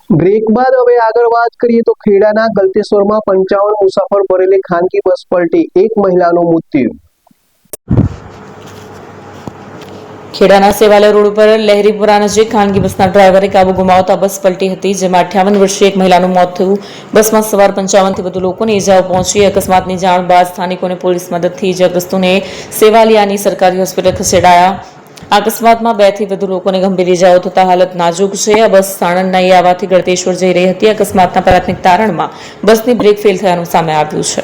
Break બાદ હવે આગળ વાત કરીએ તો ખેડાના ગલતેશ્વરમાં 55 મુસાફર ભરેલી ખાનગી બસ પલટી, એક મહિલાનું મૃત્યુ। ખેડાના સેવાલય રોડ ઉપર લહેરીપુરા નજીક ખાનગી બસના ડ્રાઈવરે કાબુ ગુમાવતા બસ પલટી હતી, જેમાં 58 વર્ષીય એક મહિલાનું મોત થયું। બસમાં સવાર 55 થી વધુ લોકોને ઈજાઓ પહોંચી। અકસ્માતની જાણ બાદ સ્થાનિકોને પોલીસ મદદથી ઈજાગ્રસ્તોને સેવાલિયાની સરકારી હોસ્પિટલ ખસેડાયા। આ અકસ્માતમાં 2 થી વધુ લોકોને ગંભીર ઈજાઓ થતા હાલત નાજુક છે। આ બસ સાણંદના યાવાથી ગળતેશ્વર જઈ રહી હતી। અકસ્માતના પ્રાથમિક તારણમાં બસની બ્રેક ફેલ થયાનું સામે આવ્યું છે।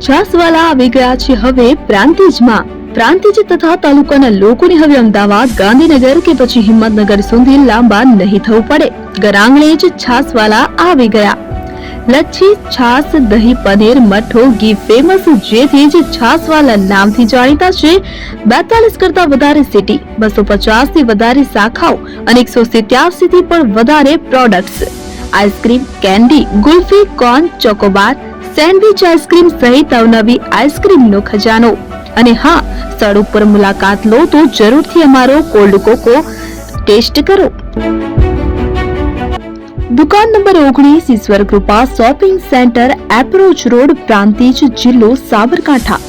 છાસવાલા આવી ગયા છે હવે પ્રાંતિજમાં। પ્રાંતિજ તથા તાલુકાના લોકોને હવે અમદાવાદ, ગાંધીનગર કે પછી હિંમતનગર સુધી લાંબા નહીં થવું પડે। ઘર આંગણે જ છાસવાલા આવી ગયા। લચ્છી, છાસ, દહીં, પનીર, મઠો, ઘી ફેમસ, જેથી જ છાસવાલા નામથી જાણીતા છે। 42 કરતા વધારે સિટી, 250 થી વધારે શાખાઓ અને 187 થી પણ વધારે products. Ice cream, candy, kulfi, corn, Chocobar, sandwich ice cream સહિત અવનવી આઈસ્ક્રીમનો ખજાનો। અને હા, સ્થળ ઉપર મુલાકાત લો તો જરૂરથી અમારો કોલ્ડ કોકો ટેસ્ટ કરો। દુકાન number 19, Ishwar Krupa shopping centre, approach road, Prantij, જિલ્લો Sabarkantha.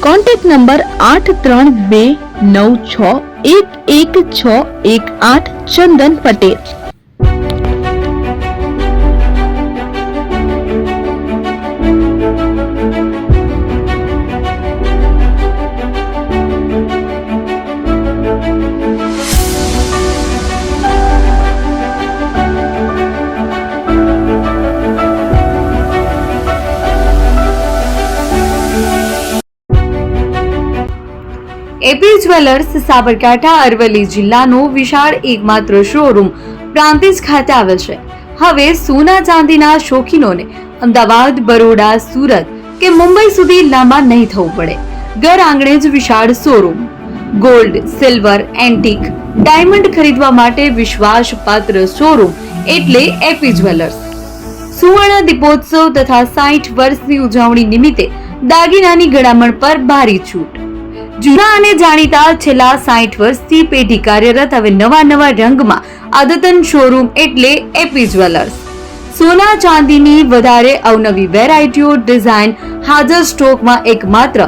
Contact number 8329611618 Chandan Patel. AP jewellers Sabarkantha Aravalli જિલ્લાનો વિશાળ એકમાત્ર શોરૂમ પ્રાંતિજ ખાતે આવેલ છે। હવે સોના ચાંદીના શોખીનોને અમદાવાદ, બરોડા, સુરત કે મુંબઈ સુધી લાંબા નહીં થવું પડે। ઘર આંગણે જ વિશાળ showroom. Gold, silver, antique, diamond ખરીદવા માટે વિશ્વાસપાત્ર શોરૂમ એટલે એપી જ્વેલર્સ। સુવર્ણ દીપોત્સવ તથા 60 વર્ષની ઉજવણી નિમિત્તે દાગીનાની ગળામણ પર ભારી છૂટ। જૂના અને જાણીતા છેલ્લા 60 વર્ષથી પેઢી કાર્યરત હવે નવા રંગમાં અદ્યતન શોરૂમ એટલે એપી જ્વેલર્સ। સોના ચાંદીની વધારે અવનવી વેરાયટીઓ, ડિઝાઇન હાજર સ્ટોકમાં એકમાત્ર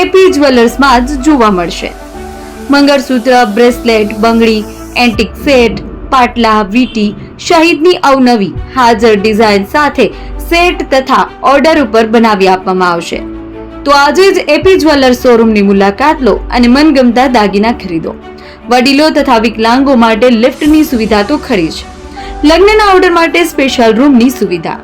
એપી જ્વેલર્સમાં જ જોવા મળશે। મંગળસૂત્ર, બ્રેસલેટ, બંગડી, એન્ટિક સેટ, પાટલા, વીટી સહિતની અવનવી હાજર ડિઝાઇન સાથે સેટ તથા ઓર્ડર ઉપર બનાવી આપવામાં આવશે। તો આજે જ એપી જ્વેલર્સ શોરૂમની મુલાકાત લો અને મનગમતા દાગીના ખરીદો। વડીલો તથા વિકલાંગો માટે લિફ્ટની સુવિધા તો ખરી જ, લગ્નના ઓર્ડર માટે સ્પેશિયલ રૂમની સુવિધા।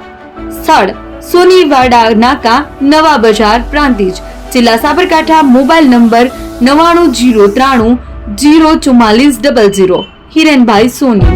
સ્થળ સોનીવાડા નાકા, નવા બજાર, પ્રાંતિજ, જિલ્લા સાબરકાંઠા। Mobile number 9903304400। હિરેનભાઈ સોની।